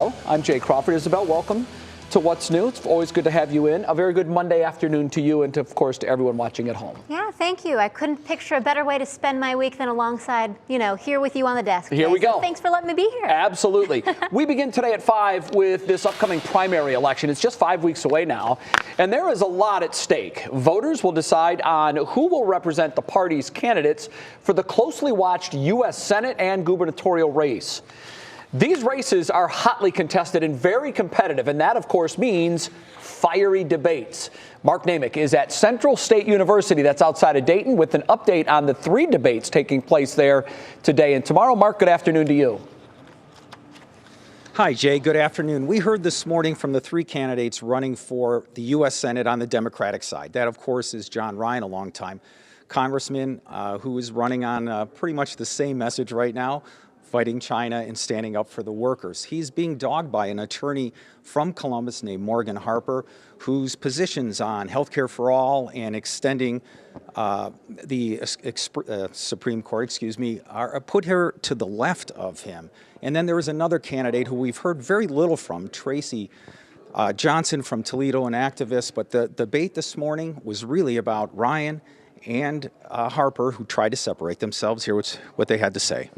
I'm Jay Crawford. Isabel, welcome to What's New. It's always good to have you in. A very good Monday afternoon to you and, to, of course, to everyone watching at home. Yeah, thank you. I couldn't picture a better way to spend my week than alongside, here with you on the desk. Here we go. So thanks for letting me be here. Absolutely. We begin today at 5 with this upcoming primary election. It's just 5 weeks away now, and there is a lot at stake. Voters will decide on who will represent the party's candidates for the closely watched U.S. Senate and gubernatorial race. These races are hotly contested and very competitive, and that, of course, means fiery debates. Mark Namick is at Central State University, that's outside of Dayton, with an update on the 3 debates taking place there today and tomorrow. Mark, good afternoon to you. Hi, Jay. Good afternoon. We heard this morning from the 3 candidates running for the U.S. Senate on the Democratic side. That, of course, is John Ryan, a longtime congressman who is running on pretty much the same message right now, fighting China and standing up for the workers. He's being dogged by an attorney from Columbus named Morgan Harper, whose positions on health care for all and extending the Supreme Court, are put her to the left of him. And then there is another candidate who we've heard very little from, Tracy Johnson from Toledo, an activist. But the debate this morning was really about Ryan and Harper, who tried to separate themselves. Here was what they had to say.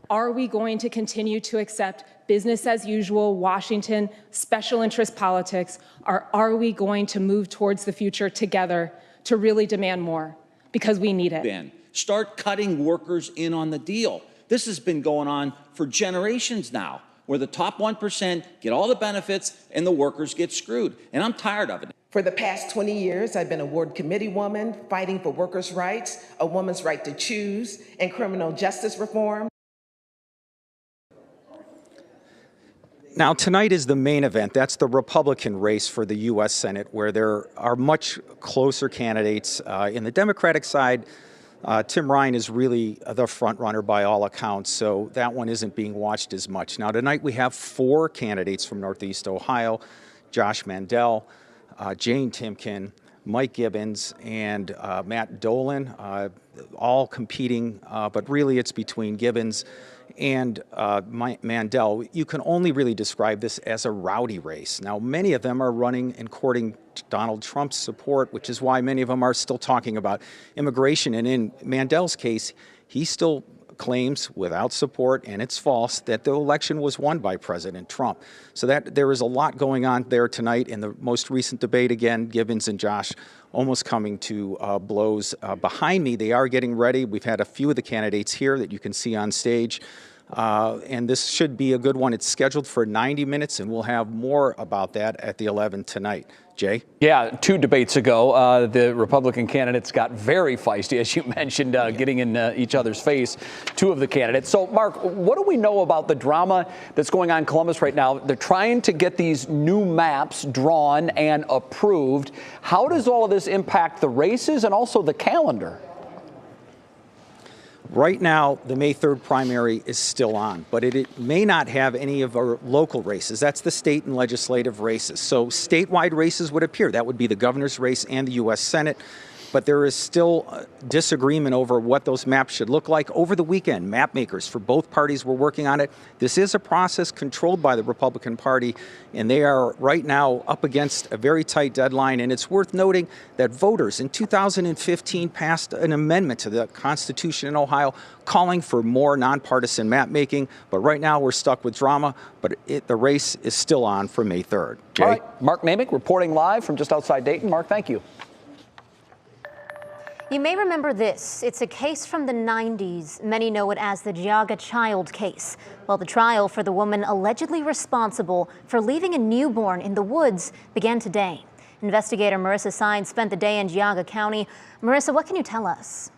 Are we going to continue to accept business as usual, Washington, special interest politics, or are we going to move towards the future together to really demand more? Because we need it. Start cutting workers in on the deal. This has been going on for generations now, where the top 1% get all the benefits and the workers get screwed. And I'm tired of it. For the past 20 years, I've been a ward committee woman fighting for workers' rights, a woman's right to choose, and criminal justice reform. Now, tonight is the main event. That's the Republican race for the U.S. Senate, where there are much closer candidates. In the Democratic side, Tim Ryan is really the front runner by all accounts, so that one isn't being watched as much. Now, tonight we have 4 candidates from Northeast Ohio: Josh Mandel, Jane Timken, Mike Gibbons, and Matt Dolan, all competing, but really it's between Gibbons and Mandel. You can only really describe this as a rowdy race. Now, many of them are running and courting Donald Trump's support, which is why many of them are still talking about immigration. And in Mandel's case, he still claims, without support, and it's false, that the election was won by President Trump. So that there is a lot going on there tonight. In the most recent debate, again, Gibbons and Josh almost coming to blows. Behind me, they are getting ready. We've had a few of the candidates here that you can see on stage. And this should be a good one. It's scheduled for 90 minutes, and we'll have more about that at the 11 tonight. Jay? Yeah, 2 debates ago, the Republican candidates got very feisty, as you mentioned, getting in each other's face, 2 of the candidates. So, Mark, what do we know about the drama that's going on in Columbus right now? They're trying to get these new maps drawn and approved. How does all of this impact the races and also the calendar? Right now, the May 3rd primary is still on, but it may not have any of our local races. That's the state and legislative races. So statewide races would appear. That would be the governor's race and the U.S. Senate. But there is still disagreement over what those maps should look like. Over the weekend, map makers for both parties were working on it. This is a process controlled by the Republican Party, and they are right now up against a very tight deadline. And it's worth noting that voters in 2015 passed an amendment to the Constitution in Ohio calling for more nonpartisan map making. But right now we're stuck with drama, but the race is still on for May 3rd. Jay? All right, Mark Namick reporting live from just outside Dayton. Mark, thank you. You may remember this. It's a case from the 90s. Many know it as the Geauga Child case. Well, the trial for the woman allegedly responsible for leaving a newborn in the woods began today. Investigator Marissa Sines spent the day in Geauga County. Marissa, what can you tell us?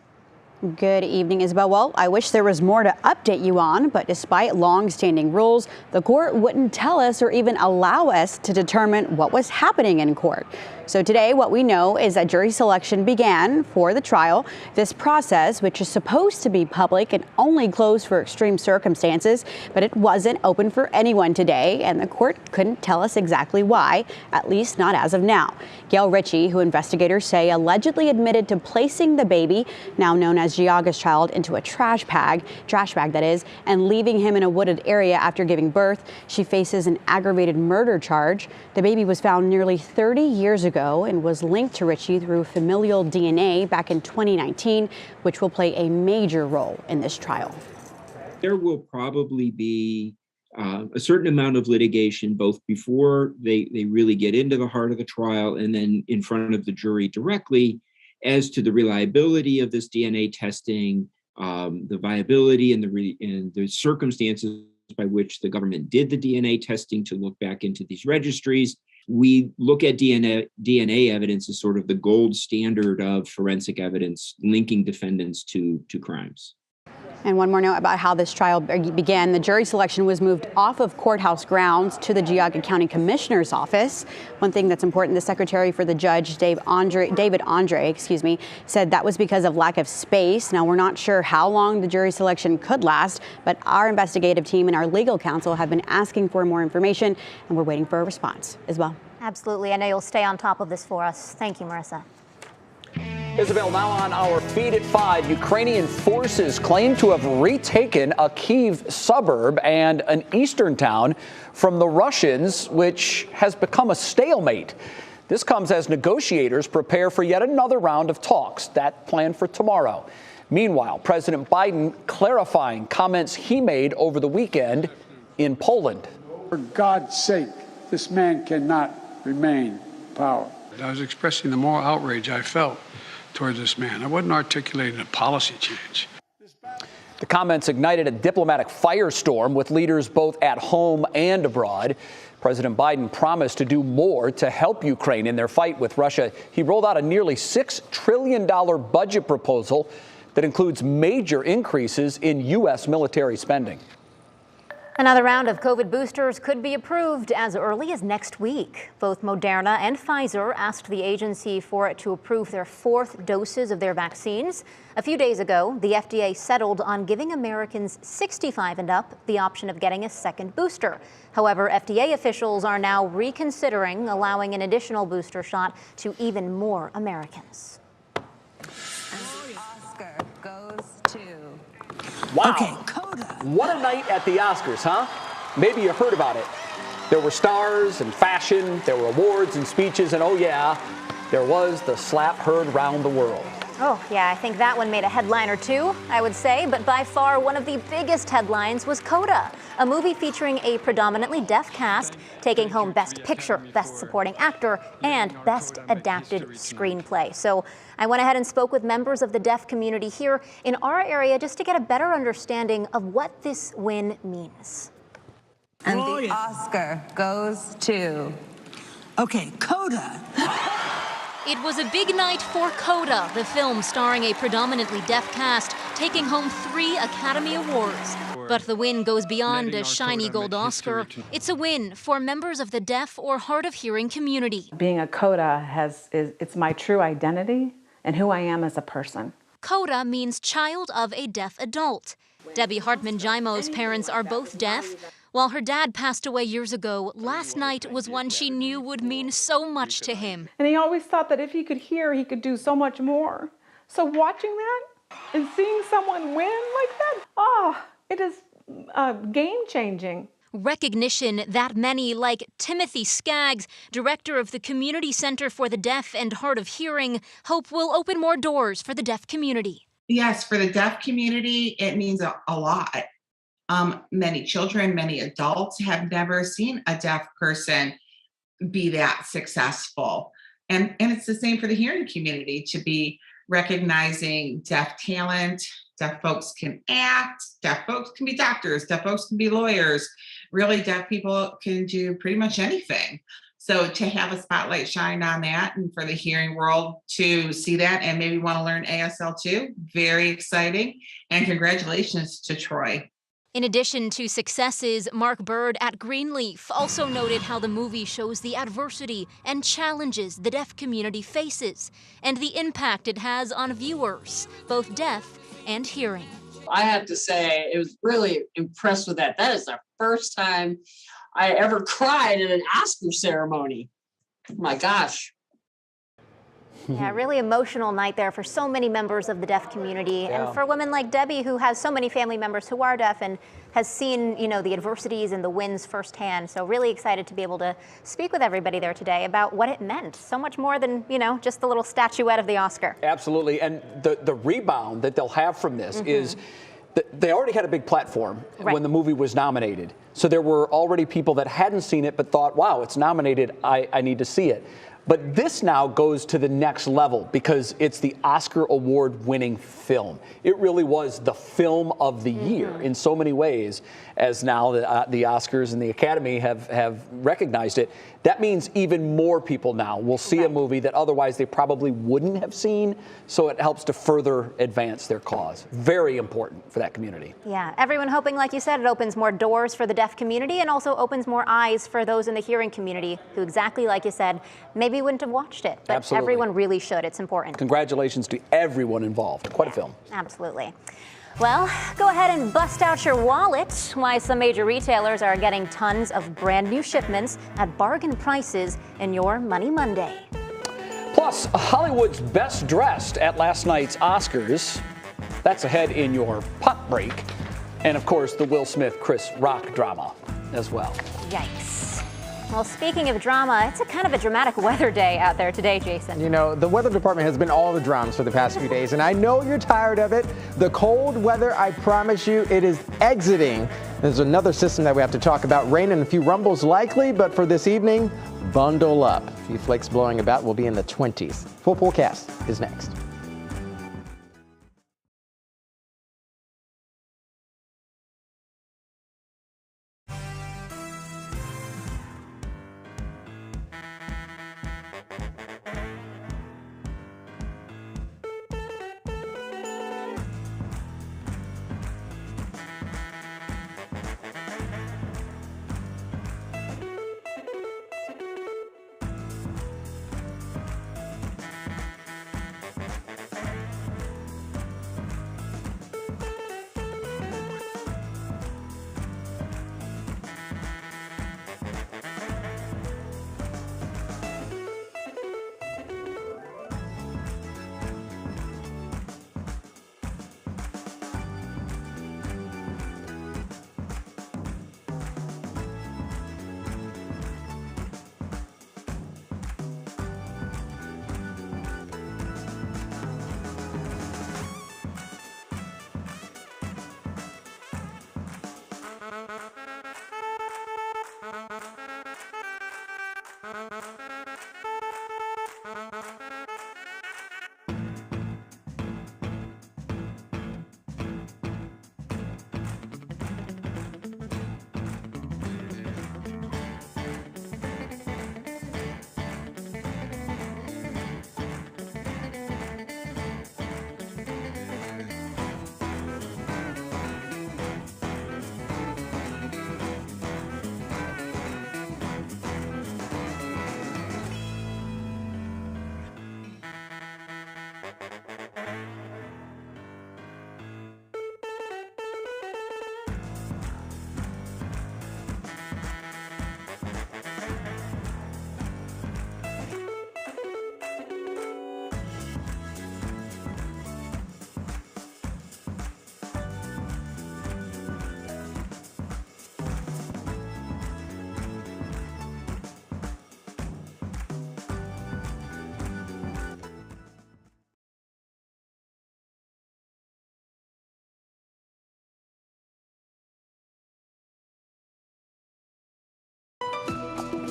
Good evening, Isabel. Well, I wish there was more to update you on, but despite long-standing rules, the court wouldn't tell us or even allow us to determine what was happening in court. So today, what we know is that jury selection began for the trial. This process, which is supposed to be public and only closed for extreme circumstances, but it wasn't open for anyone today, and the court couldn't tell us exactly why, at least not as of now. Gail Ritchie, who investigators say allegedly admitted to placing the baby, now known as Geauga Child, into a trash bag that is, and leaving him in a wooded area after giving birth. She faces an aggravated murder charge. The baby was found nearly 30 years ago and was linked to Ritchie through familial DNA back in 2019, which will play a major role in this trial. There will probably be a certain amount of litigation, both before they really get into the heart of the trial and then in front of the jury directly, as to the reliability of this DNA testing, the viability and the circumstances by which the government did the DNA testing to look back into these registries. We look at DNA evidence as sort of the gold standard of forensic evidence linking defendants to crimes. And one more note about how this trial began. The jury selection was moved off of courthouse grounds to the Geauga County Commissioner's office. One thing that's important, the secretary for the judge, David Andre, said that was because of lack of space. Now, we're not sure how long the jury selection could last, but our investigative team and our legal counsel have been asking for more information, and we're waiting for a response as well. Absolutely. I know you'll stay on top of this for us. Thank you, Marissa. Isabel, now on our feed at 5, Ukrainian forces claim to have retaken a Kyiv suburb and an eastern town from the Russians, which has become a stalemate. This comes as negotiators prepare for yet another round of talks that planned for tomorrow. Meanwhile, President Biden clarifying comments he made over the weekend in Poland. For God's sake, this man cannot remain in power. I was expressing the moral outrage I felt towards this man. I wasn't articulating a policy change. The comments ignited a diplomatic firestorm with leaders both at home and abroad. President Biden promised to do more to help Ukraine in their fight with Russia. He rolled out a nearly $6 trillion budget proposal that includes major increases in U.S. military spending. Another round of COVID boosters could be approved as early as next week. Both Moderna and Pfizer asked the agency for it to approve their 4th doses of their vaccines. A few days ago, the FDA settled on giving Americans 65 and up the option of getting a second booster. However, FDA officials are now reconsidering allowing an additional booster shot to even more Americans. Oscar goes to... Wow. Okay, Coda. What a night at the Oscars, huh? Maybe you heard about it. There were stars and fashion, there were awards and speeches, and oh yeah, there was the slap heard round the world. Oh, yeah, I think that one made a headline or two, I would say, but by far one of the biggest headlines was Coda, a movie featuring a predominantly deaf cast taking home Best Picture, Best Supporting Actor, and Best Adapted Screenplay. So I went ahead and spoke with members of the deaf community here in our area just to get a better understanding of what this win means. And the Oscar goes to... Okay, Coda. It was a big night for Coda, the film starring a predominantly deaf cast, taking home 3 Academy Awards. But the win goes beyond a shiny gold Oscar. It's a win for members of the deaf or hard of hearing community. Being a Coda it's my true identity and who I am as a person. Coda means child of a deaf adult. Debbie Hartman-Jimo's parents are both deaf. While her dad passed away years ago, last night was one she knew would mean so much to him. And he always thought that if he could hear, he could do so much more. So watching that and seeing someone win like that, it is game-changing. Recognition that many, like Timothy Skaggs, director of the Community Center for the Deaf and Hard of Hearing, hope will open more doors for the deaf community. Yes, for the deaf community, it means a lot. Many children, many adults have never seen a deaf person be that successful. And it's the same for the hearing community, to be recognizing deaf talent. Deaf folks can act, deaf folks can be doctors, deaf folks can be lawyers. Really, deaf people can do pretty much anything. So to have a spotlight shine on that, and for the hearing world to see that and maybe want to learn ASL too, very exciting. And congratulations to Troy. In addition to successes, Mark Bird at Greenleaf also noted how the movie shows the adversity and challenges the deaf community faces and the impact it has on viewers, both deaf and hearing. I have to say, I was really impressed with that. That is the first time I ever cried at an Oscar ceremony. Oh my gosh. Yeah, really emotional night there for so many members of the deaf community, and for women like Debbie, who has so many family members who are deaf and has seen, the adversities and the wins firsthand. So really excited to be able to speak with everybody there today about what it meant. So much more than, just the little statuette of the Oscar. Absolutely, and the rebound that they'll have from this is they already had a big platform when the movie was nominated. So there were already people that hadn't seen it but thought, wow, it's nominated, I need to see it. But this now goes to the next level because it's the Oscar award-winning film. It really was the film of the year in so many ways, as now the Oscars and the Academy have recognized it. That means even more people now will see a movie that otherwise they probably wouldn't have seen, so it helps to further advance their cause. Very important for that community. Yeah, everyone hoping, like you said, it opens more doors for the deaf community and also opens more eyes for those in the hearing community who, exactly like you said, maybe wouldn't have watched it, but everyone really should. It's important. Congratulations to everyone involved. Quite a film. Absolutely. Well, go ahead and bust out your wallet. Why some major retailers are getting tons of brand new shipments at bargain prices in your Money Monday. Plus, Hollywood's best dressed at last night's Oscars. That's ahead in your pop break. And of course, the Will Smith-Chris Rock drama as well. Yikes. Well, speaking of drama, it's a kind of a dramatic weather day out there today, Jason. The weather department has been all the dramas for the past few days, and I know you're tired of it. The cold weather, I promise you, it is exiting. There's another system that we have to talk about. Rain and a few rumbles likely, but for this evening, bundle up. A few flakes blowing about. Will be in the 20s. Full forecast is next.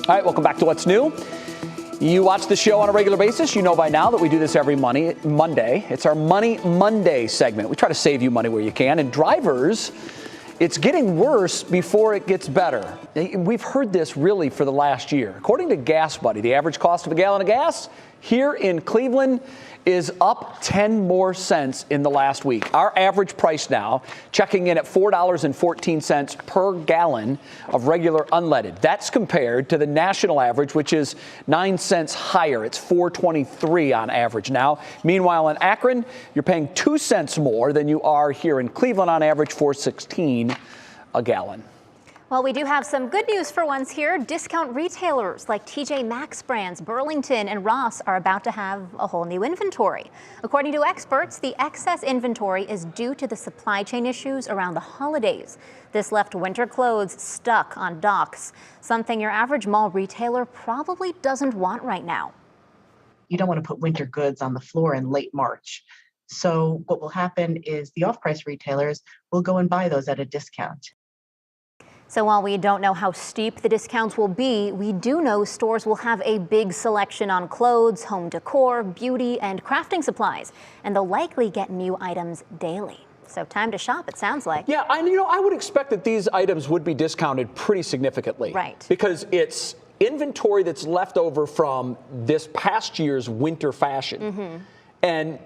All right, welcome back to What's New. You watch the show on a regular basis. You know by now that we do this every Monday. It's our Money Monday segment. We try to save you money where you can. And drivers, it's getting worse before it gets better. We've heard this really for the last year. According to Gas Buddy, the average cost of a gallon of gas here in Cleveland is up 10 more cents in the last week. Our average price now checking in at $4.14 per gallon of regular unleaded. That's compared to the national average, which is 9 cents higher. It's $4.23 on average now. Meanwhile, in Akron, you're paying 2 cents more than you are here in Cleveland on average, $4.16 a gallon. Well, we do have some good news for once here. Discount retailers like TJ Maxx brands, Burlington, and Ross are about to have a whole new inventory. According to experts, the excess inventory is due to the supply chain issues around the holidays. This left winter clothes stuck on docks, something your average mall retailer probably doesn't want right now. You don't want to put winter goods on the floor in late March. So what will happen is the off-price retailers will go and buy those at a discount. So while we don't know how steep the discounts will be, we do know stores will have a big selection on clothes, home decor, beauty, and crafting supplies, and they'll likely get new items daily. So time to shop, it sounds like. Yeah, I would expect that these items would be discounted pretty significantly. Right. Because it's inventory that's left over from this past year's winter fashion. Mm-hmm. And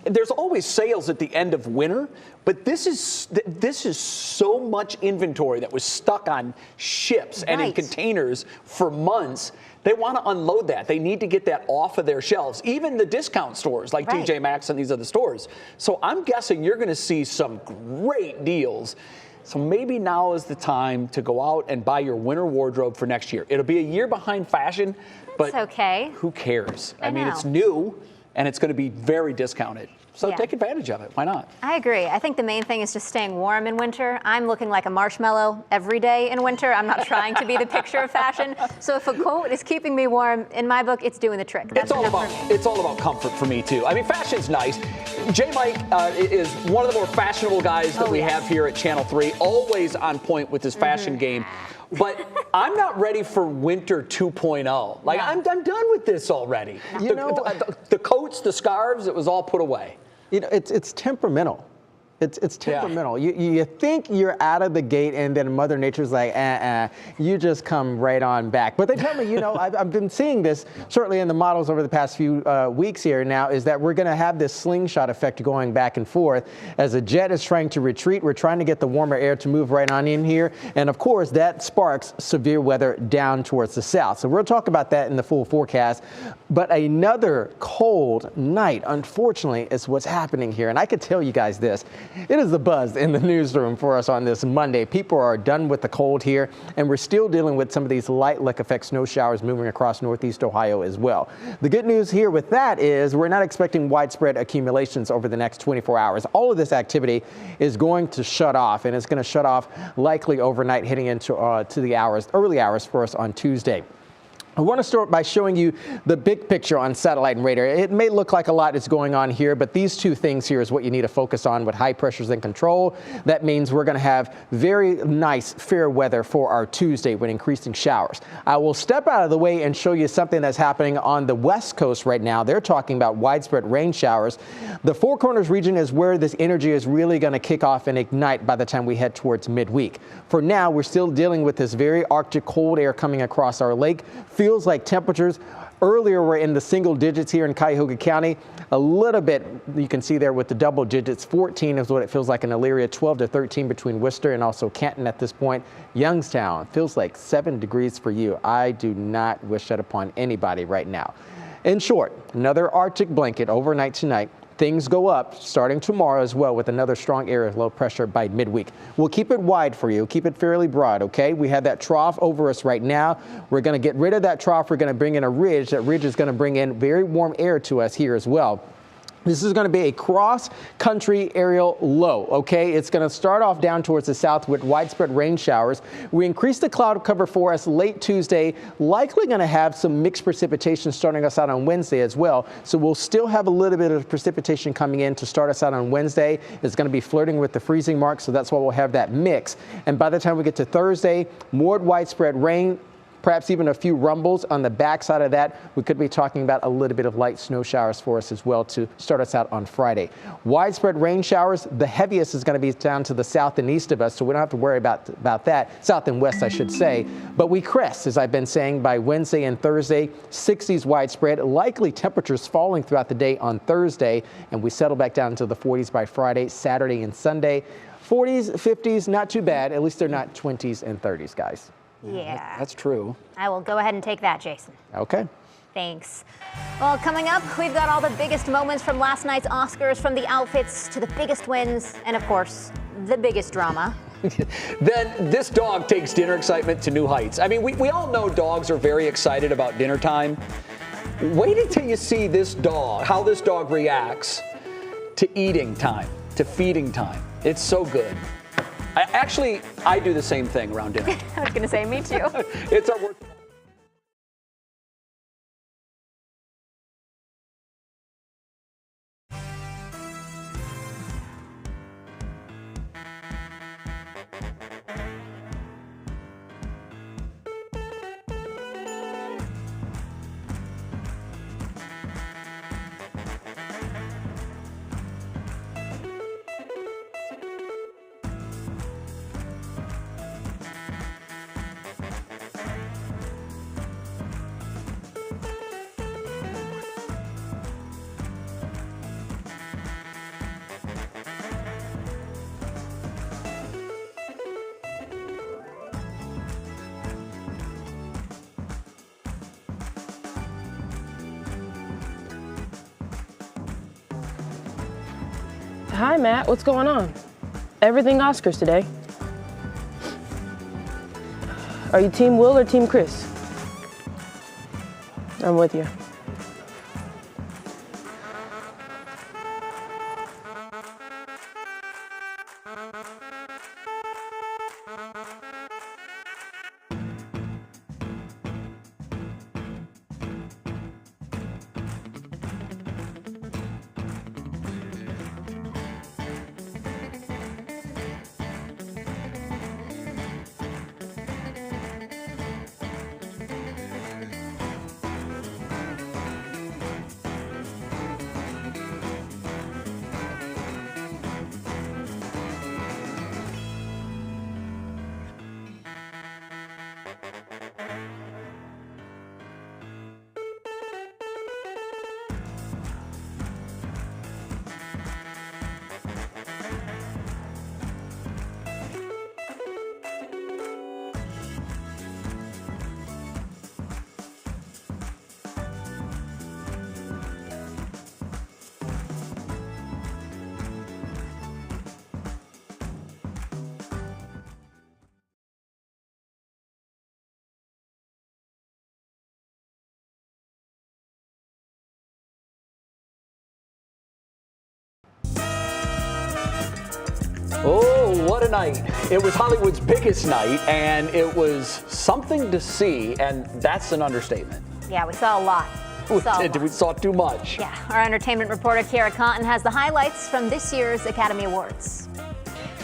there's always sales at the end of winter, but this is so much inventory that was stuck on ships and in containers for months. They want to unload that. They need to get that off of their shelves, even the discount stores like TJ Maxx and these other stores. So I'm guessing you're going to see some great deals. So maybe now is the time to go out and buy your winter wardrobe for next year. It'll be a year behind fashion, but who cares? I mean, it's new. And it's going to be very discounted. So take advantage of it. Why not? I agree. I think the main thing is just staying warm in winter. I'm looking like a marshmallow every day in winter. I'm not trying to be the picture of fashion. So if a coat is keeping me warm, in my book, it's doing the trick. That's it's all about comfort for me, too. I mean, fashion's nice. J. Mike is one of the more fashionable guys that we have here at Channel 3, always on point with his fashion game. But I'm not ready for winter 2.0. Like, I'm done with this already. The coats, the scarves, it was all put away. You know, it's temperamental. It's temperamental. You think you're out of the gate, and then Mother Nature's like, you just come right on back. But they tell me, I've been seeing this certainly in the models over the past few weeks here now, is that we're going to have this slingshot effect going back and forth as a jet is trying to retreat. We're trying to get the warmer air to move right on in here. And of course, that sparks severe weather down towards the south. So we'll talk about that in the full forecast. But another cold night, unfortunately, is what's happening here. And I could tell you guys this. It is the buzz in the newsroom for us on this Monday. People are done with the cold here, and we're still dealing with some of these light lick effect snow showers moving across northeast Ohio as well. The good news here with that is we're not expecting widespread accumulations over the next 24 hours. All of this activity is going to shut off, and it's going to shut off likely overnight, heading into to the early hours for us on Tuesday. I want to start by showing you the big picture on satellite and radar. It may look like a lot is going on here, but these two things here is what you need to focus on with high pressures in control. That means we're going to have very nice, fair weather for our Tuesday with increasing showers. I will step out of the way and show you something that's happening on the West Coast right now. They're talking about widespread rain showers. The Four Corners region is where this energy is really going to kick off and ignite by the time we head towards midweek. For now, we're still dealing with this very Arctic cold air coming across our lake. Feels like temperatures earlier were in the single digits here in Cuyahoga County. A little bit, you can see there with the double digits. 14 is what it feels like in Elyria, 12 to 13 between Worcester and also Canton at this point. Youngstown feels like 7 degrees for you. I do not wish that upon anybody right now. In short, another Arctic blanket overnight tonight. Things go up starting tomorrow as well with another strong area of low pressure by midweek. We'll keep it wide for you, keep it fairly broad, okay? We have that trough over us right now. We're going to get rid of that trough. We're going to bring in a ridge. That ridge is going to bring in very warm air to us here as well. This is going to be a cross-country aerial low, okay? It's going to start off down towards the south with widespread rain showers. We increase the cloud cover for us late Tuesday, likely going to have some mixed precipitation starting us out on Wednesday as well. So we'll still have a little bit of precipitation coming in to start us out on Wednesday. It's going to be flirting with the freezing mark, so that's why we'll have that mix. And by the time we get to Thursday, more widespread rain, perhaps even a few rumbles on the backside of that. We could be talking about a little bit of light snow showers for us as well to start us out on Friday. Widespread rain showers. The heaviest is going to be down to the south and east of us, so we don't have to worry about that. South and west, I should say. But we crest, as I've been saying, by Wednesday and Thursday. 60s widespread. Likely temperatures falling throughout the day on Thursday, and we settle back down to the 40s by Friday, Saturday, and Sunday. 40s, 50s, not too bad. At least they're not 20s and 30s, guys. Yeah. That's true. I will go ahead and take that, Jason. Okay. Thanks. Well, coming up, we've got all the biggest moments from last night's Oscars, from the outfits to the biggest wins, and of course, the biggest drama. Then this dog takes dinner excitement to new heights. I mean, we all know dogs are very excited about dinner time. Wait until you see this dog, how this dog reacts to eating time, to feeding time. It's so good. I do the same thing around dinner. I was going to say, me too. It's our work. Hi, Matt. What's going on? Everything Oscars today. Are you Team Will or Team Chris? I'm with you. Oh, what a night. It was Hollywood's biggest night, and it was something to see, and that's an understatement. Yeah, we saw a lot. We saw too much. Yeah, our entertainment reporter Kara Cotton has the highlights from this year's Academy Awards.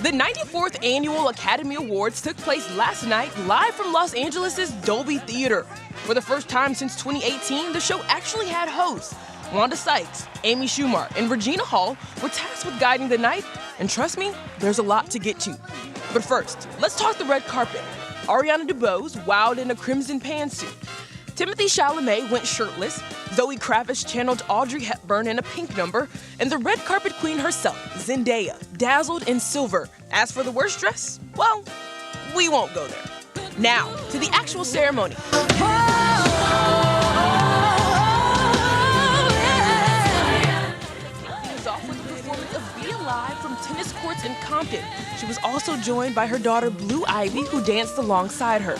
The 94th Annual Academy Awards took place last night live from Los Angeles' Dolby Theater. For the first time since 2018, the show actually had hosts. Wanda Sykes, Amy Schumer, and Regina Hall were tasked with guiding the night, and trust me, there's a lot to get to. But first, let's talk the red carpet. Ariana DeBose wowed in a crimson pantsuit. Timothée Chalamet went shirtless, Zoe Kravitz channeled Audrey Hepburn in a Pink number, and the red carpet queen herself, Zendaya, dazzled in silver. As for the worst dress, well, we won't go there. Now, to the actual ceremony. Live from tennis courts in Compton. She was also joined by her daughter Blue Ivy, who danced alongside her.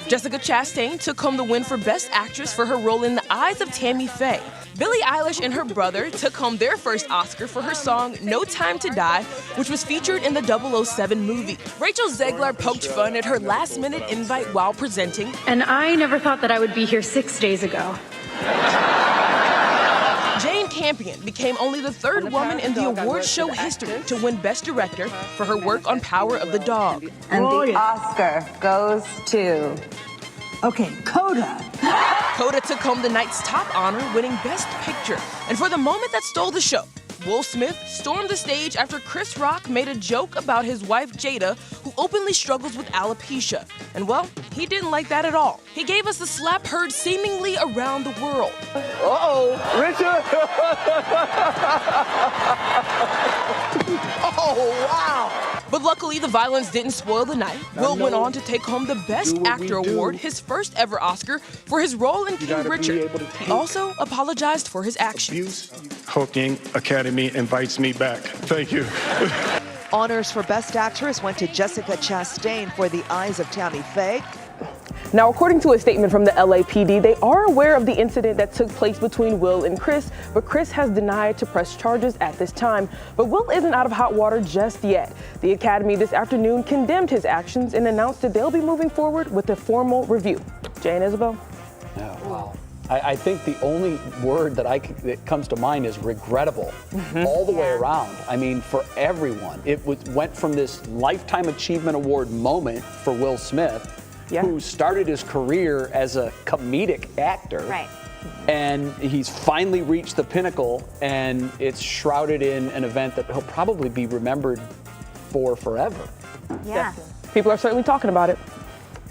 Jessica Chastain took home the win for Best Actress for her role in The Eyes of Tammy Faye. Billie Eilish and her brother took home their first Oscar for her song No Time to Die, which was featured in the 007 movie. Rachel Zegler poked fun at her last-minute invite while presenting. And I never thought that I would be here 6 days ago. Jane Campion became only the third woman in the awards show history to win Best Director for her work on Power of the Dog. And the Oscar goes to Okay, Coda. Coda took home the night's top honor, winning Best Picture. And for the moment that stole the show, Will Smith stormed the stage after Chris Rock made a joke about his wife Jada, who openly struggles with alopecia. And well, he didn't like that at all. He gave us the slap heard seemingly around the world. Uh-oh, Richard! Oh, wow! But luckily, the violence didn't spoil the night. Will went on to take home the Best Actor award, his first ever Oscar, for his role in King Richard. He also apologized for his actions. Hoping Academy invites me back. Thank you. Honors for Best Actress went to Jessica Chastain for The Eyes of Tammy Faye. Now, according to a statement from the LAPD, they are aware of the incident that took place between Will and Chris, but Chris has denied to press charges at this time. But Will isn't out of hot water just yet. The Academy this afternoon condemned his actions and announced that they'll be moving forward with a formal review. Jay and Isabel? Oh, wow. I think the only word that comes to mind is regrettable, all the way around. I mean, for everyone. It went from this Lifetime Achievement Award moment for Will Smith, who started his career as a comedic actor. Right. And he's finally reached the pinnacle, and it's shrouded in an event that he'll probably be remembered for forever. Yeah. People are certainly talking about it.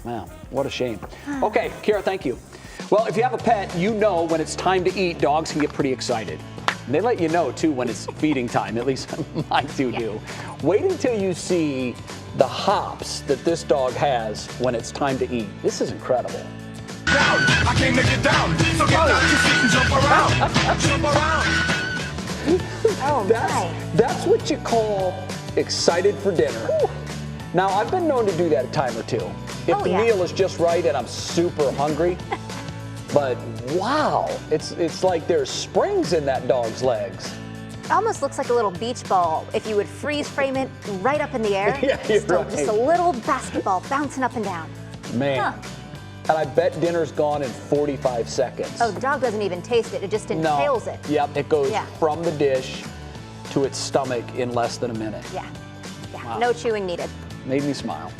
Wow, what a shame. Okay, Kara, thank you. Well, if you have a pet, you know when it's time to eat, dogs can get pretty excited. And they let you know, too, when it's feeding time. At least mine do. Wait until you see the hops that this dog has when it's time to eat. This is incredible. I can't make it down, so get down, just sit and jump around. Jump around. Oh, That's what you call excited for dinner. Now, I've been known to do that a time or two. If the meal is just right and I'm super hungry. But wow, it's like there's springs in that dog's legs. It almost looks like a little beach ball if you would freeze frame it right up in the air. Yeah, you're right. Just a little basketball bouncing up and down. Man. And I bet dinner's gone in 45 seconds. Oh, the dog doesn't even taste it. It just inhales it. Yep, it goes from the dish to its stomach in less than a minute. Yeah. Wow. No chewing needed. Made me smile.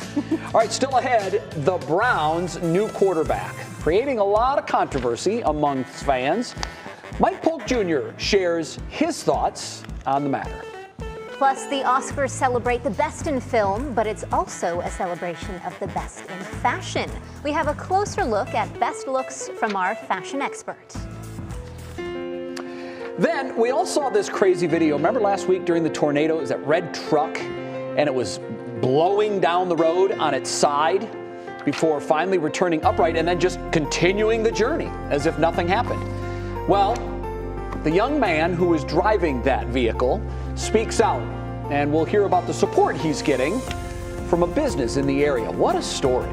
All right, still ahead, the Browns' new quarterback, creating a lot of controversy amongst fans. Mike Polk Jr. shares his thoughts on the matter. Plus, the Oscars celebrate the best in film, but it's also a celebration of the best in fashion. We have a closer look at best looks from our fashion expert. Then we all saw this crazy video. Remember last week during the tornado, it was that red truck, and it was blowing down the road on its side before finally returning upright and then just continuing the journey as if nothing happened. Well, the young man who was driving that vehicle speaks out, and we'll hear about the support he's getting from a business in the area. What a story.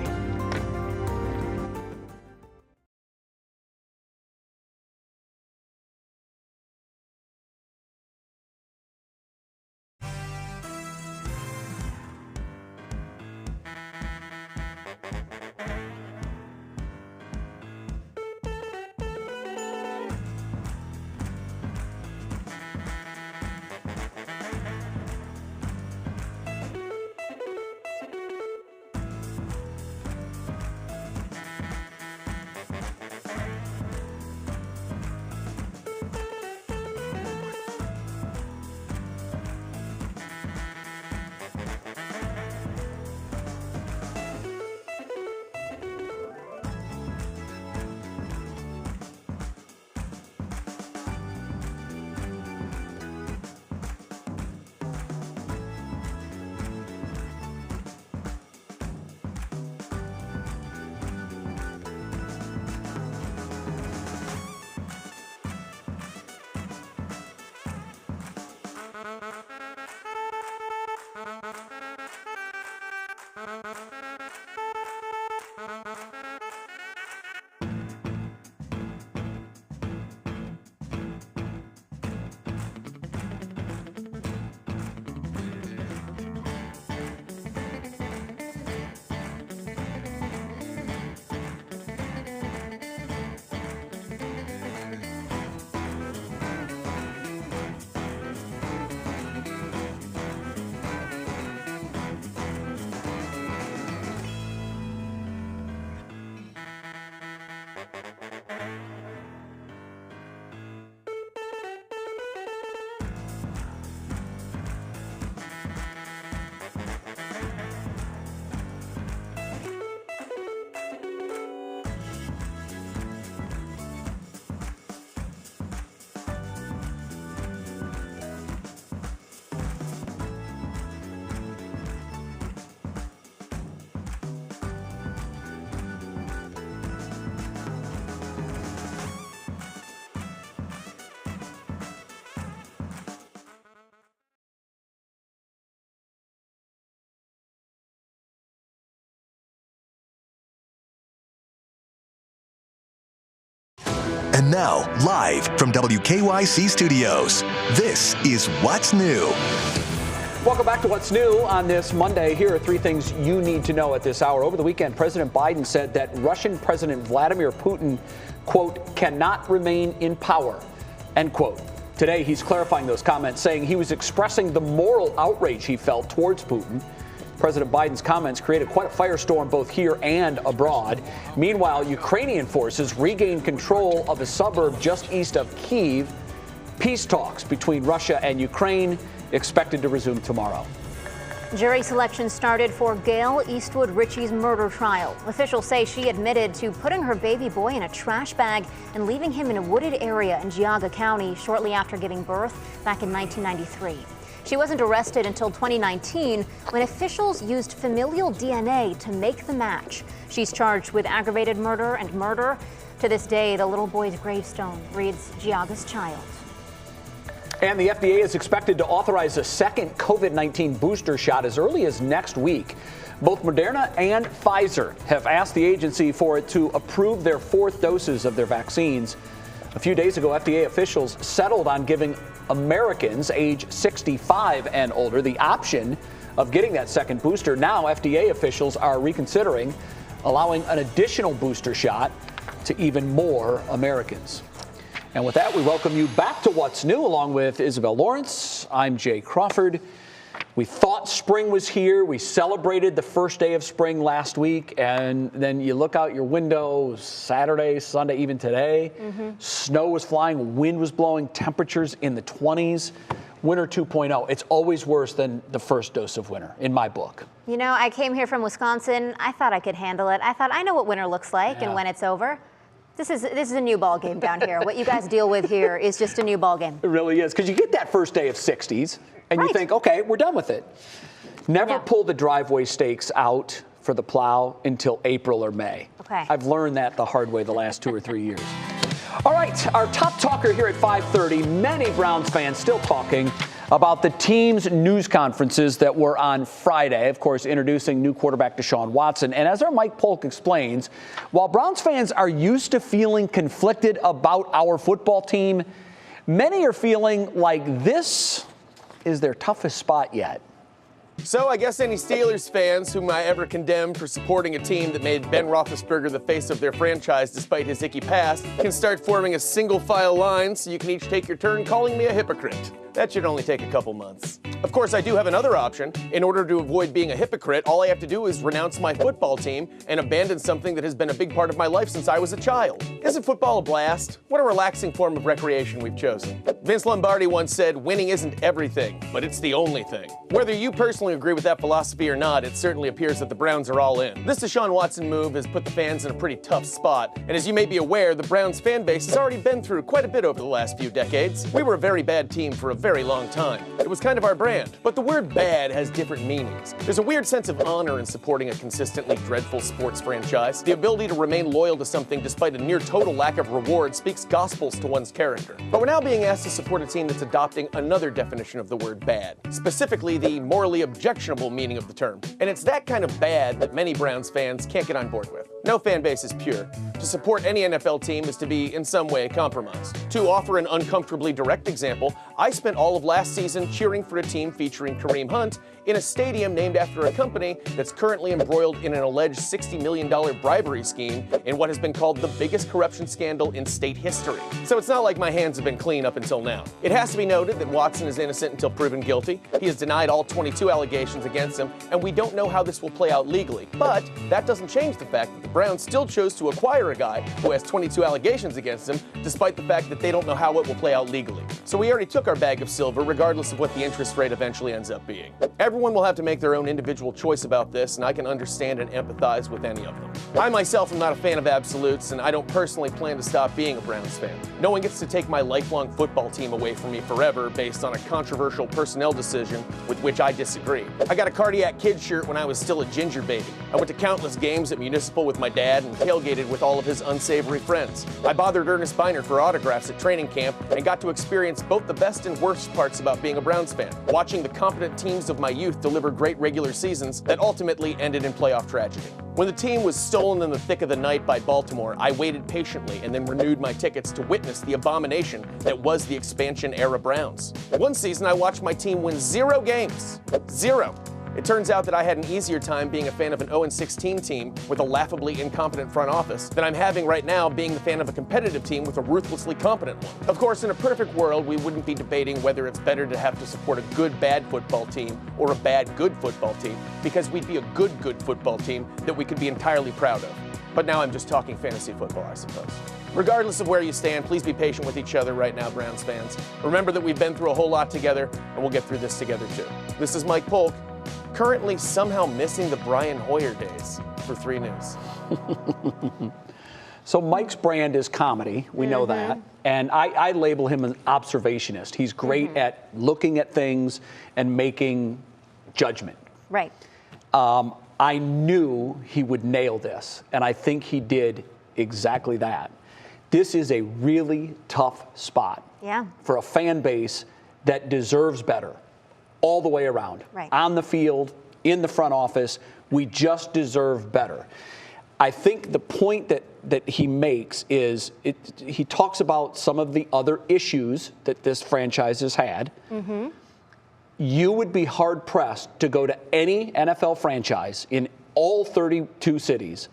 And now, live from WKYC Studios, this is What's New. Welcome back to What's New on this Monday. Here are three things you need to know at this hour. Over the weekend, President Biden said that Russian President Vladimir Putin, quote, cannot remain in power, end quote. Today, he's clarifying those comments, saying he was expressing the moral outrage he felt towards Putin. President Biden's comments created quite a firestorm both here and abroad. Meanwhile, Ukrainian forces regained control of a suburb just east of Kyiv. Peace talks between Russia and Ukraine expected to resume tomorrow. Jury selection started for Gail Eastwood Ritchie's murder trial. Officials say she admitted to putting her baby boy in a trash bag and leaving him in a wooded area in Geauga County shortly after giving birth back in 1993. She wasn't arrested until 2019 when officials used familial DNA to make the match. She's charged with aggravated murder and murder. To this day, the little boy's gravestone reads Geauga's Child. And the FDA is expected to authorize a second COVID-19 booster shot as early as next week. Both Moderna and Pfizer have asked the agency for it to approve their fourth doses of their vaccines. A few days ago, FDA officials settled on giving Americans age 65 and older the option of getting that second booster. Now, FDA officials are reconsidering allowing an additional booster shot to even more Americans. And with that, we welcome you back to What's New, along with Isabel Lawrence. I'm Jay Crawford. We thought spring was here. We celebrated the first day of spring last week, and then you look out your window Saturday, Sunday, even today. Snow was flying, wind was blowing, temperatures in the 20s. Winter 2.0. It's always worse than the first dose of winter, in my book. You know, I came here from Wisconsin. I thought I could handle it. I thought I know what winter looks like and when it's over. This is a new ball game down here. What you guys deal with here is just a new ball game. It really is, because you get that first day of 60s, and you think, okay, we're done with it. Never pull the driveway stakes out for the plow until April or May. Okay. I've learned that the hard way the last 2 or 3 years. All right, our top talker here at 5:30, many Browns fans still talking about the team's news conferences that were on Friday, of course, introducing new quarterback Deshaun Watson. And as our Mike Polk explains, while Browns fans are used to feeling conflicted about our football team, many are feeling like this is their toughest spot yet. So I guess any Steelers fans whom I ever condemned for supporting a team that made Ben Roethlisberger the face of their franchise despite his icky past can start forming a single file line so you can each take your turn calling me a hypocrite. That should only take a couple months. Of course, I do have another option. In order to avoid being a hypocrite, all I have to do is renounce my football team and abandon something that has been a big part of my life since I was a child. Isn't football a blast? What a relaxing form of recreation we've chosen. Vince Lombardi once said, winning isn't everything, but it's the only thing. Whether you personally agree with that philosophy or not, it certainly appears that the Browns are all in. This Deshaun Watson move has put the fans in a pretty tough spot, and as you may be aware, the Browns fan base has already been through quite a bit over the last few decades. We were a very bad team for a very long time. It was kind of our brand. But the word bad has different meanings. There's a weird sense of honor in supporting a consistently dreadful sports franchise. The ability to remain loyal to something despite a near total lack of reward speaks gospels to one's character. But we're now being asked to support a team that's adopting another definition of the word bad, specifically the morally objectionable meaning of the term. And it's that kind of bad that many Browns fans can't get on board with. No fan base is pure. To support any NFL team is to be in some way compromised. To offer an uncomfortably direct example, I spent all of last season cheering for a team featuring Kareem Hunt in a stadium named after a company that's currently embroiled in an alleged $60 million bribery scheme in what has been called the biggest corruption scandal in state history. So it's not like my hands have been clean up until now. It has to be noted that Watson is innocent until proven guilty. He has denied all 22 allegations against him, and we don't know how this will play out legally. But that doesn't change the fact that the Browns still chose to acquire a guy who has 22 allegations against him, despite the fact that they don't know how it will play out legally. So we already took our bag of silver, regardless of what the interest rate eventually ends up being. Everyone will have to make their own individual choice about this, and I can understand and empathize with any of them. I myself am not a fan of absolutes, and I don't personally plan to stop being a Browns fan. No one gets to take my lifelong football team away from me forever based on a controversial personnel decision with which I disagree. I got a Cardiac Kid shirt when I was still a ginger baby. I went to countless games at Municipal with my dad and tailgated with all of his unsavory friends. I bothered Ernest Biner for autographs at training camp and got to experience both the best and worst parts about being a Browns fan. Watching the competent teams of my my youth deliver great regular seasons that ultimately ended in playoff tragedy. When the team was stolen in the thick of the night by Baltimore, I waited patiently and then renewed my tickets to witness the abomination that was the expansion-era Browns. One season, I watched my team win 0 games. 0. It turns out that I had an easier time being a fan of an 0-16 team with a laughably incompetent front office than I'm having right now being the fan of a competitive team with a ruthlessly competent one. Of course, in a perfect world, we wouldn't be debating whether it's better to have to support a good-bad football team or a bad-good football team, because we'd be a good football team that we could be entirely proud of. But now I'm just talking fantasy football, I suppose. Regardless of where you stand, please be patient with each other right now, Browns fans. Remember that we've been through a whole lot together, and we'll get through this together too. This is Mike Polk, currently somehow missing the Brian Hoyer days for 3 News. So Mike's brand is comedy. We know that. And I label him an observationist. He's great at looking at things and making judgment. Right. I knew he would nail this, and I think he did exactly that. This is a really tough spot for a fan base that deserves better all the way around. Right. On the field, in the front office, we just deserve better. I think the point that he makes is he talks about some of the other issues that this franchise has had. You would be hard-pressed to go to any NFL franchise in all 32 cities.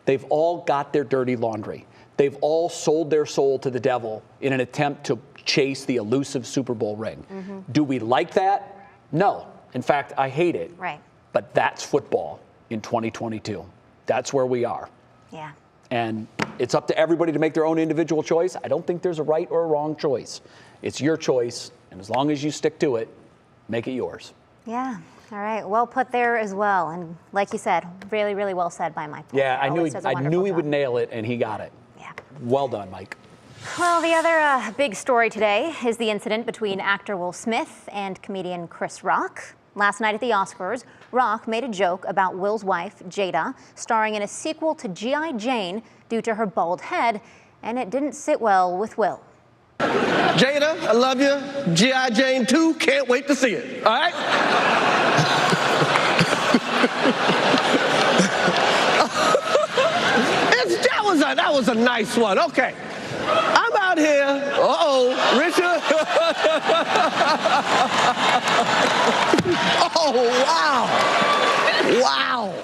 They've all got their dirty laundry. They've all sold their soul to the devil in an attempt to chase the elusive Super Bowl ring. Do we like that? No. In fact, I hate it. Right. But that's football in 2022. That's where we are. Yeah. And it's up to everybody to make their own individual choice. I don't think there's a right or a wrong choice. It's your choice, and as long as you stick to it, make it yours. Yeah. All right. Well put there as well. And like you said, really, really well said by Mike. Yeah, I knew he would nail it, and he got it. Yeah. Well done, Mike. Well, the other big story today is the incident between actor Will Smith and comedian Chris Rock. Last night at the Oscars, Rock made a joke about Will's wife, Jada, starring in a sequel to G.I. Jane due to her bald head, and it didn't sit well with Will. Jada, I love you. G.I. Jane 2, can't wait to see it. All right? That was a nice one. Okay. I'm out here. Richard. Oh, wow. Wow.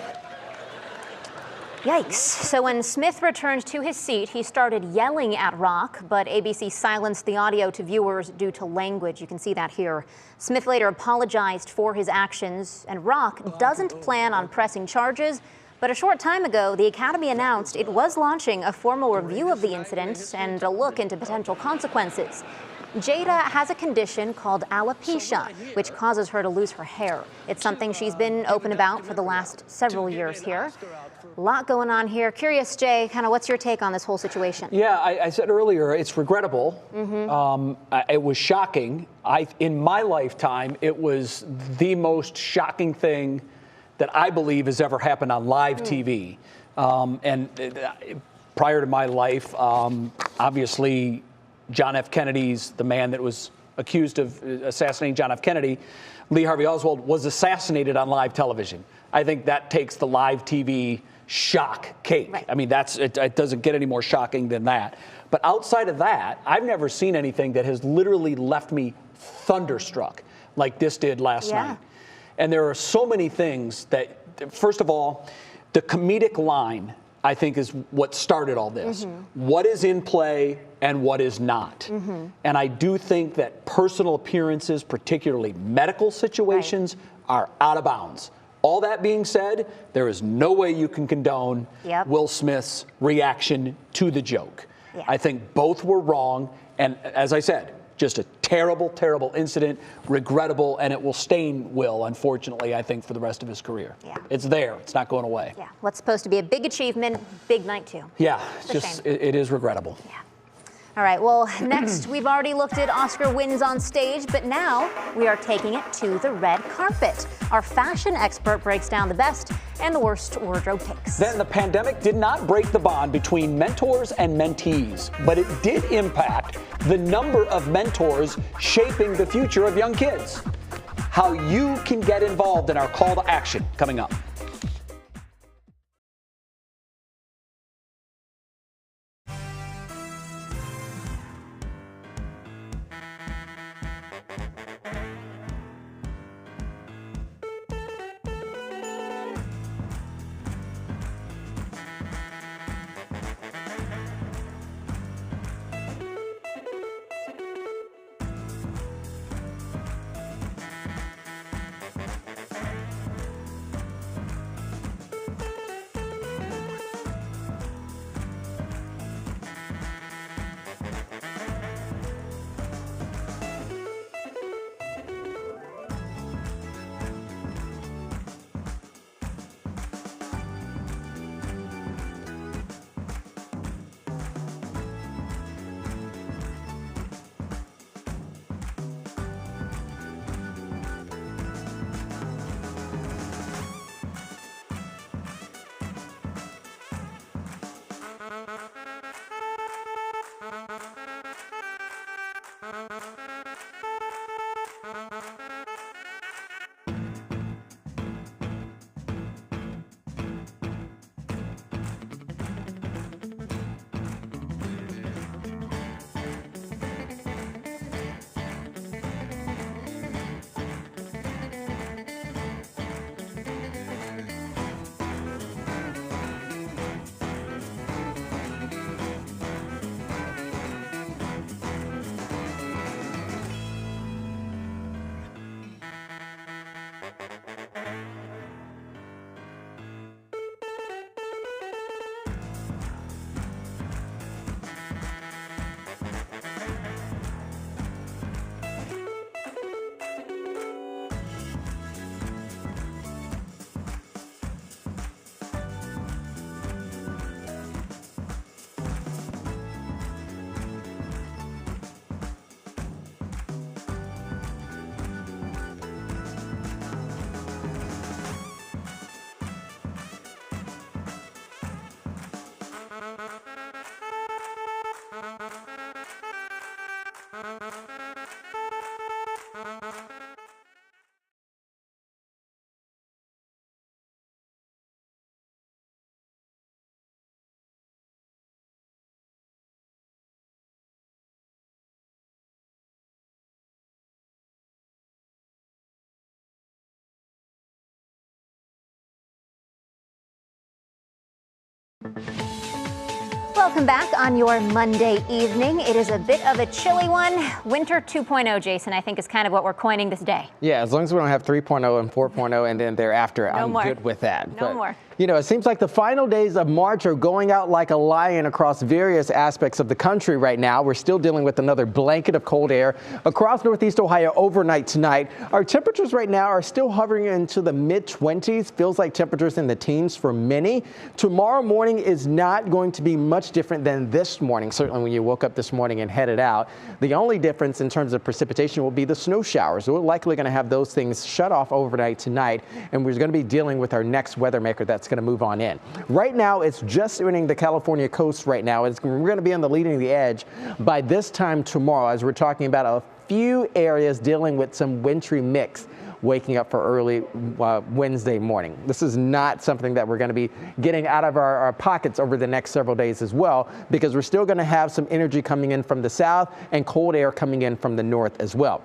Yikes. So when Smith returned to his seat, he started yelling at Rock, but ABC silenced the audio to viewers due to language. You can see that here. Smith later apologized for his actions, and Rock doesn't plan on pressing charges. But a short time ago, the Academy announced it was launching a formal review of the incident and a look into potential consequences. Jada has a condition called alopecia, which causes her to lose her hair. It's something she's been open about for the last several years here. A lot going on here. Curious, Jay, kind of what's your take on this whole situation? Yeah, I said earlier, it's regrettable. It was shocking. In my lifetime, it was the most shocking thing that I believe has ever happened on live TV. And prior to my life, obviously, John F. Kennedy's, the man that was accused of assassinating John F. Kennedy, Lee Harvey Oswald, was assassinated on live television. I think that takes the live TV shock cake. Right. I mean, it doesn't get any more shocking than that. But outside of that, I've never seen anything that has literally left me thunderstruck like this did last night. And there are so many things that, first of all, the comedic line, I think, is what started all this. What is in play and what is not. And I do think that personal appearances, particularly medical situations, are out of bounds. All that being said, there is no way you can condone Will Smith's reaction to the joke. I think both were wrong. And as I said, just a terrible, terrible incident, regrettable, and it will stain Will, unfortunately, I think, for the rest of his career. It's there. It's not going away. Yeah. What's supposed to be a big achievement, big night, too. Yeah, it is regrettable. Yeah. All right, well, next, we've already looked at Oscar wins on stage, but now we are taking it to the red carpet. Our fashion expert breaks down the best and the worst wardrobe picks. Then the pandemic did not break the bond between mentors and mentees, but it did impact the number of mentors shaping the future of young kids. how you can get involved in our call to action coming up. Welcome back on your Monday evening. It is a bit of a chilly one. Winter 2.0, Jason, I think is kind of what we're coining this day. Yeah, as long as we don't have 3.0 and 4.0 and then thereafter, I'm good with that. No more. You know, it seems like the final days of March are going out like a lion across various aspects of the country right now. We're still dealing with another blanket of cold air across Northeast Ohio overnight tonight. Our temperatures right now are still hovering into the mid-20s. Feels like temperatures in the teens for many. Tomorrow morning is not going to be much different than this morning, certainly when you woke up this morning and headed out. The only difference in terms of precipitation will be the snow showers. We're likely going to have those things shut off overnight tonight, and we're going to be dealing with our next weather maker that's going to move on in. Right now, it's just entering the California coast right now. We're going to be on the leading the edge by this time tomorrow, as we're talking about a few areas dealing with some wintry mix waking up for early Wednesday morning. This is not something that we're going to be getting out of our pockets over the next several days as well, because we're still going to have some energy coming in from the south and cold air coming in from the north as well.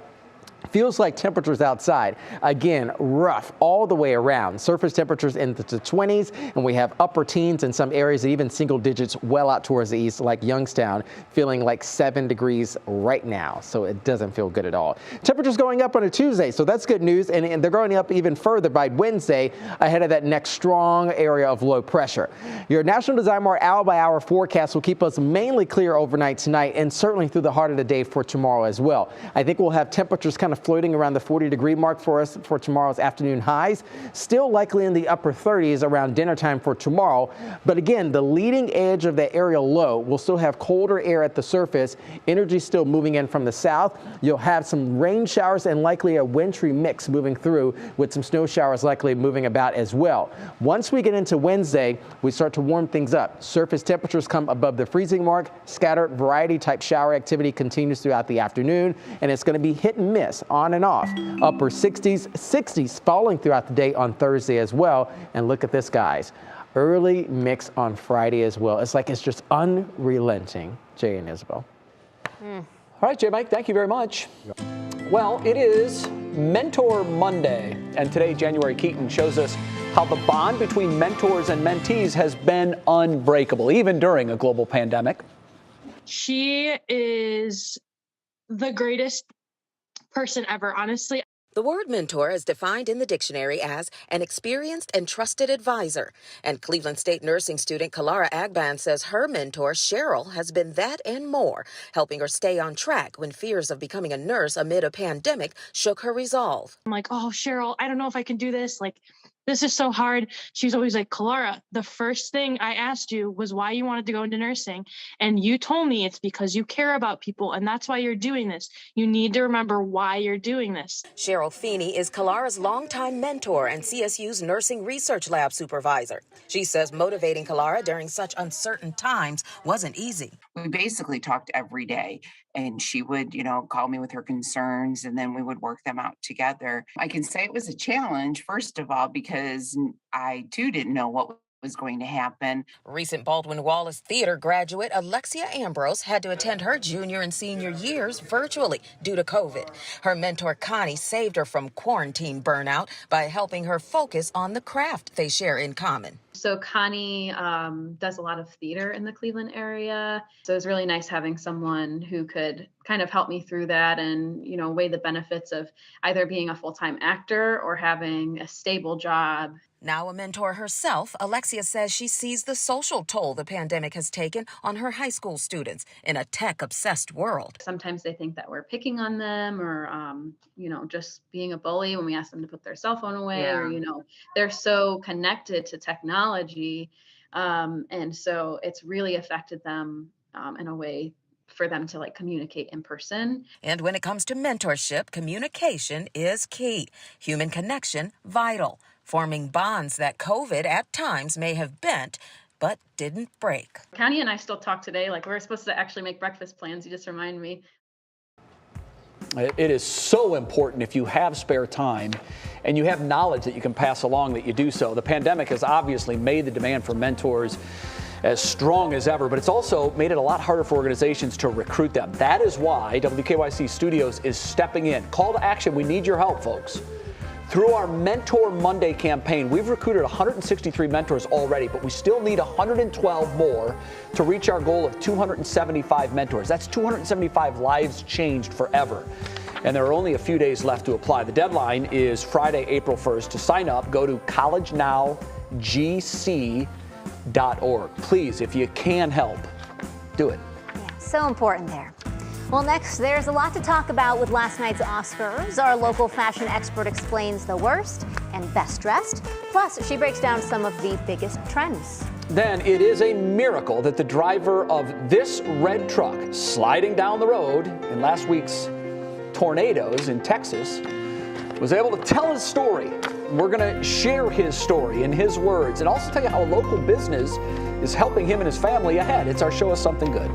Feels like temperatures outside, again, rough all the way around. Surface temperatures in the 20s, and we have upper teens in some areas, even single digits well out towards the east, like Youngstown, feeling like 7 degrees right now. So it doesn't feel good at all. Temperatures going up on a Tuesday, so that's good news. And they're going up even further by Wednesday ahead of that next strong area of low pressure. Your National Design-Mar hour-by-hour forecast will keep us mainly clear overnight tonight and certainly through the heart of the day for tomorrow as well. I think we'll have temperatures kind of floating around the 40-degree mark for us for tomorrow's afternoon highs. Still likely in the upper 30s around dinner time for tomorrow. But again, the leading edge of that aerial low will still have colder air at the surface. Energy still moving in from the south. You'll have some rain showers and likely a wintry mix moving through, with some snow showers likely moving about as well. Once we get into Wednesday, we start to warm things up. Surface temperatures come above the freezing mark. Scattered variety type shower activity continues throughout the afternoon, and it's going to be hit and miss. mix on and off. Upper 60s, 60s falling throughout the day on Thursday as well. And look at this, guys. Early mix on Friday as well. It's like it's just unrelenting. Jay and Isabel. All right, Jay, Mike, thank you very much. Well, it is Mentor Monday, and today January Keaton shows us how the bond between mentors and mentees has been unbreakable, even during a global pandemic. She is the greatest person ever, honestly. The word mentor is defined in the dictionary as an experienced and trusted advisor. And Cleveland State nursing student Kalara Agban says her mentor, Cheryl, has been that and more, helping her stay on track when fears of becoming a nurse amid a pandemic shook her resolve. I'm like, oh, Cheryl, I don't know if I can do this. Like, this is so hard. She's always like, Kalara, the first thing I asked you was why you wanted to go into nursing. And you told me it's because you care about people, and that's why you're doing this. You need to remember why you're doing this. Cheryl Feeney is Kalara's longtime mentor and CSU's nursing research lab supervisor. She says motivating Kalara during such uncertain times wasn't easy. We basically talked every day, and she would, call me with her concerns, and then we would work them out together. I can say it was a challenge, first of all, because I too didn't know what was going to happen. Recent Baldwin Wallace Theater graduate Alexia Ambrose had to attend her junior and senior years virtually due to COVID. Her mentor Connie saved her from quarantine burnout by helping her focus on the craft they share in common. So Connie does a lot of theater in the Cleveland area. So it was really nice having someone who could kind of help me through that and, weigh the benefits of either being a full-time actor or having a stable job. Now a mentor herself, Alexia says she sees the social toll the pandemic has taken on her high school students in a tech-obsessed world. Sometimes they think that we're picking on them or, just being a bully when we ask them to put their cell phone away or, they're so connected to technology. And so it's really affected them in a way for them to communicate in person. And when it comes to mentorship, communication is key. Human connection, vital. Forming bonds that COVID at times may have bent, but didn't break. Connie and I still talk today. We're supposed to actually make breakfast plans. You just remind me. It is so important if you have spare time and you have knowledge that you can pass along that you do so. The pandemic has obviously made the demand for mentors as strong as ever, but it's also made it a lot harder for organizations to recruit them. That is why WKYC Studios is stepping in. Call to action. We need your help, folks. Through our Mentor Monday campaign, we've recruited 163 mentors already, but we still need 112 more to reach our goal of 275 mentors. That's 275 lives changed forever. And there are only a few days left to apply. The deadline is Friday, April 1st. To sign up, go to collegenowgc.org. Please, if you can help, do it. Yeah, so important there. Well, next, there's a lot to talk about with last night's Oscars. Our local fashion expert explains the worst and best dressed. Plus, she breaks down some of the biggest trends. Then it is a miracle that the driver of this red truck sliding down the road in last week's tornadoes in Texas was able to tell his story. We're going to share his story in his words and also tell you how a local business is helping him and his family ahead. It's our Show Us Something Good.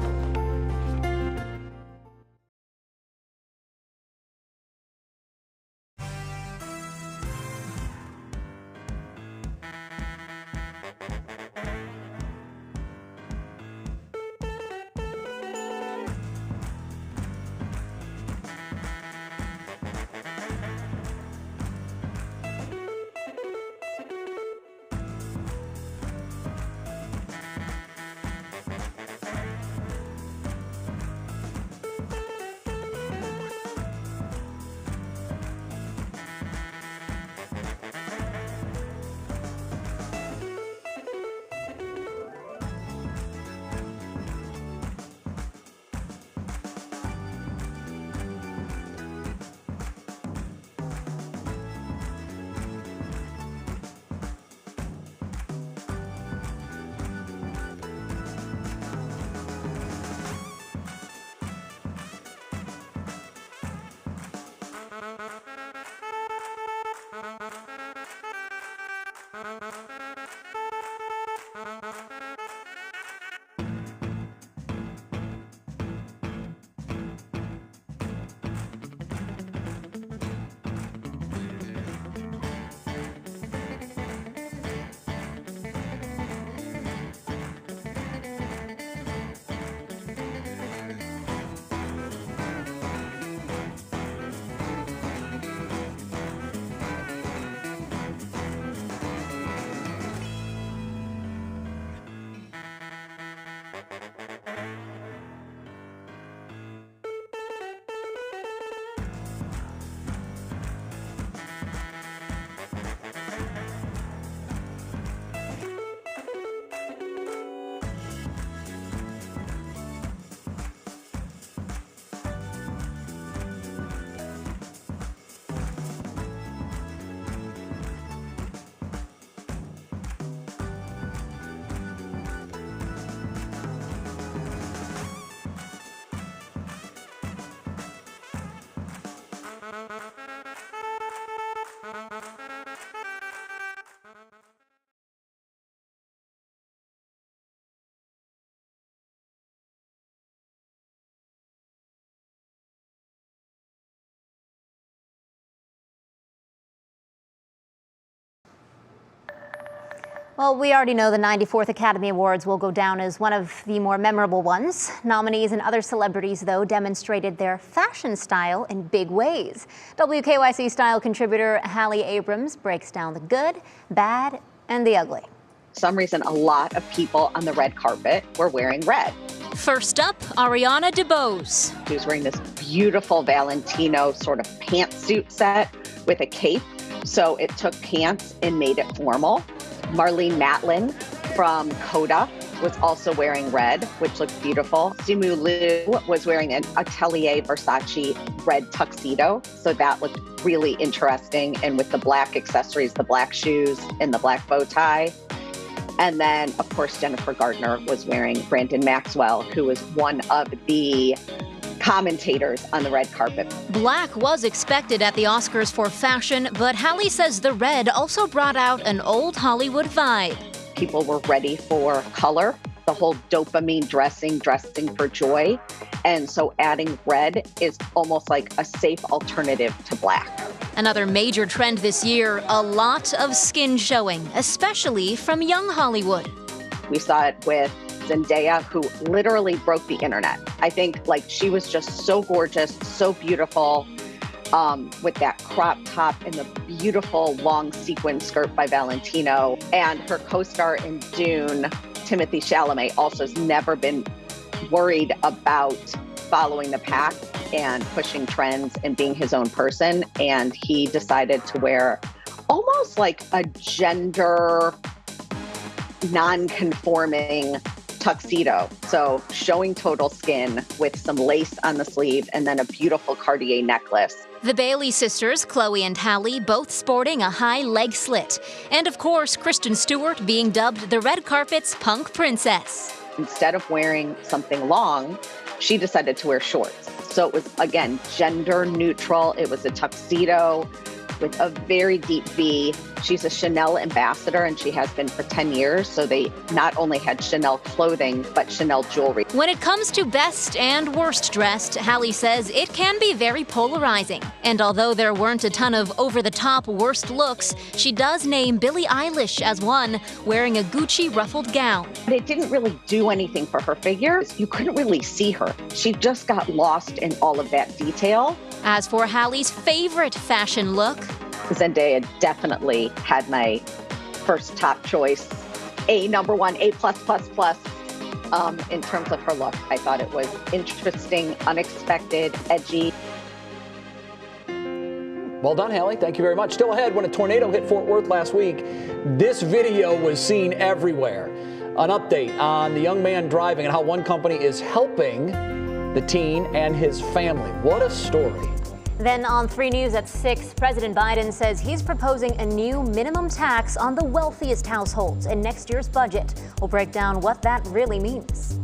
Well, we already know the 94th Academy Awards will go down as one of the more memorable ones. Nominees and other celebrities, though, demonstrated their fashion style in big ways. WKYC style contributor Hallie Abrams breaks down the good, bad, and the ugly. For some reason, a lot of people on the red carpet were wearing red. First up, Ariana DeBose. She was wearing this beautiful Valentino sort of pantsuit set with a cape. So it took pants and made it formal. Marlene Matlin from Coda was also wearing red, which looked beautiful. Simu Liu was wearing an Atelier Versace red tuxedo. So that looked really interesting. And with the black accessories, the black shoes and the black bow tie. And then, of course, Jennifer Gardner was wearing Brandon Maxwell, who was one of the commentators on the red carpet. Black was expected at the Oscars for fashion, but Hallie says the red also brought out an old Hollywood vibe. People were ready for color, the whole dopamine dressing for joy. And so adding red is almost like a safe alternative to black. Another major trend this year, a lot of skin showing, especially from young Hollywood. We saw it with Zendaya, who literally broke the internet. I think she was just so gorgeous, so beautiful, with that crop top and the beautiful long sequin skirt by Valentino. And her co-star in Dune, Timothy Chalamet, also has never been worried about following the pack and pushing trends and being his own person. And he decided to wear almost like a gender non-conforming tuxedo. So showing total skin with some lace on the sleeve and then a beautiful Cartier necklace. The Bailey sisters, Chloe and Hallie, both sporting a high leg slit. And of course, Kristen Stewart being dubbed the red carpet's punk princess. Instead of wearing something long, she decided to wear shorts. So it was, again, gender neutral. It was a tuxedo with a very deep V. She's a Chanel ambassador, and she has been for 10 years. So they not only had Chanel clothing, but Chanel jewelry. When it comes to best and worst dressed, Hallie says it can be very polarizing. And although there weren't a ton of over-the-top worst looks, she does name Billie Eilish as one, wearing a Gucci ruffled gown. It didn't really do anything for her figure. You couldn't really see her. She just got lost in all of that detail. As for Hallie's favorite fashion look, Zendaya definitely had my first top choice, number one, A+++. In terms of her look, I thought it was interesting, unexpected, edgy. Well done, Hallie. Thank you very much. Still ahead, when a tornado hit Fort Worth last week, this video was seen everywhere. An update on the young man driving and how one company is helping the teen and his family. What a story. Then on 3 News at 6, President Biden says he's proposing a new minimum tax on the wealthiest households in next year's budget. We'll break down what that really means.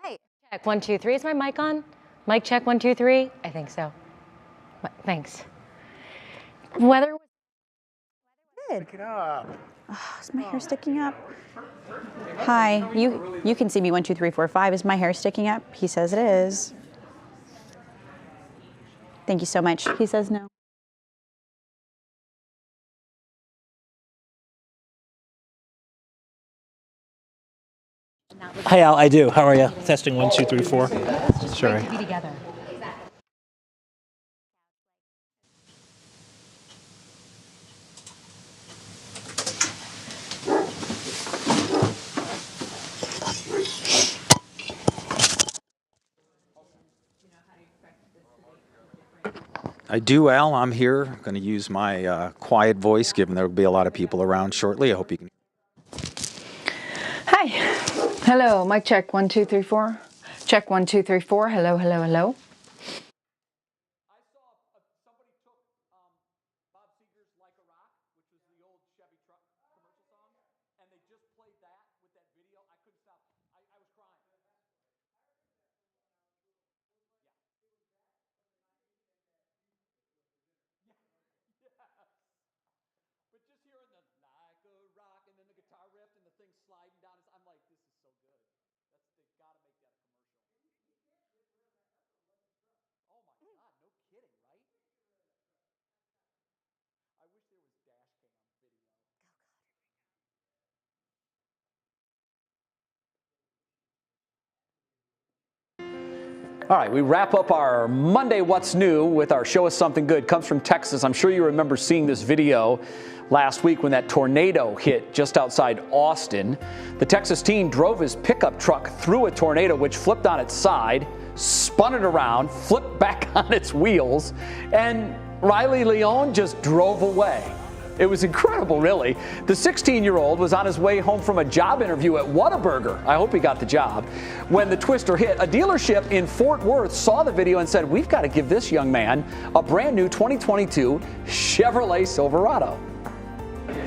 Right. Check 1, 2, 3. Is my mic on? Mic check 1, 2, 3. I think so. Thanks. Weather. Good. Pick it up. Oh, is my hair sticking up? Hi. You can see me 1, 2, 3, 4, 5. Is my hair sticking up? He says it is. Thank you so much. He says no. Hi, Al. I do. How are you? Testing 1, 2, 3, 4. Sorry. Be together. I do, Al. I'm here. I'm going to use my quiet voice, given there will be a lot of people around shortly. I hope you can. Hi. Hello. Mic check. 1, 2, 3, 4. Check 1, 2, 3, 4. Hello, hello, hello. All right, we wrap up our Monday What's New with our Show Us Something Good. Comes from Texas. I'm sure you remember seeing this video last week when that tornado hit just outside Austin. The Texas teen drove his pickup truck through a tornado, which flipped on its side, spun it around, flipped back on its wheels, and Riley Leon just drove away. It was incredible, really. The 16-year-old was on his way home from a job interview at Whataburger. I hope he got the job. When the twister hit, a dealership in Fort Worth saw the video and said, "We've got to give this young man a brand new 2022 Chevrolet Silverado."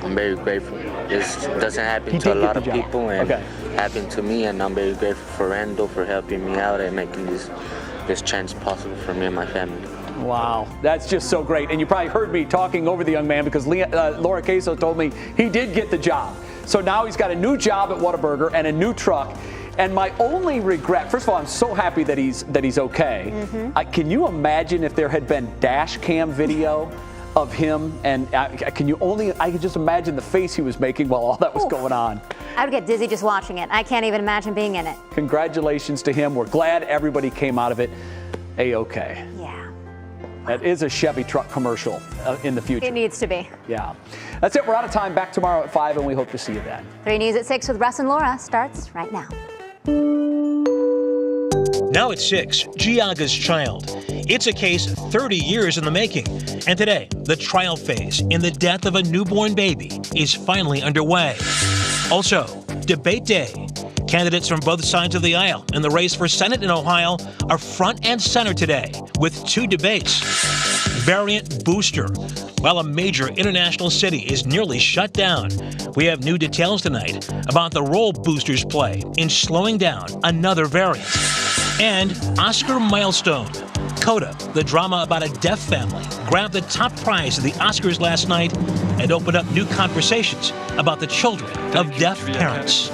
I'm very grateful. This doesn't happen to a lot of people, and happened to me, and I'm very grateful for Randall for helping me out and making this chance possible for me and my family. Wow, that's just so great. And you probably heard me talking over the young man because Laura Queso told me he did get the job. So now he's got a new job at Whataburger and a new truck. And my only regret, first of all, I'm so happy that he's okay. Mm-hmm. Can you imagine if there had been dash cam video of him? And I could just imagine the face he was making while all that was going on. I would get dizzy just watching it. I can't even imagine being in it. Congratulations to him. We're glad everybody came out of it A-okay. Yeah. That is a Chevy truck commercial in the future. It needs to be. Yeah. That's it. We're out of time. Back tomorrow at 5, and we hope to see you then. 3 News at 6 with Russ and Laura starts right now. Now at 6, Geauga's Child. It's a case 30 years in the making. And today, the trial phase in the death of a newborn baby is finally underway. Also, debate day. Candidates from both sides of the aisle in the race for Senate in Ohio are front and center today with 2 debates. Variant booster. While a major international city is nearly shut down, we have new details tonight about the role boosters play in slowing down another variant. And Oscar milestone. Coda, the drama about a deaf family, grabbed the top prize of the Oscars last night and opened up new conversations about the children of deaf parents.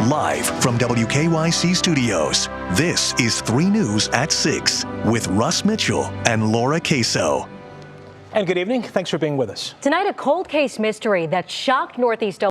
Live from WKYC Studios, this is 3 News at 6 with Russ Mitchell and Laura Queso. And good evening. Thanks for being with us. Tonight, a cold case mystery that shocked Northeast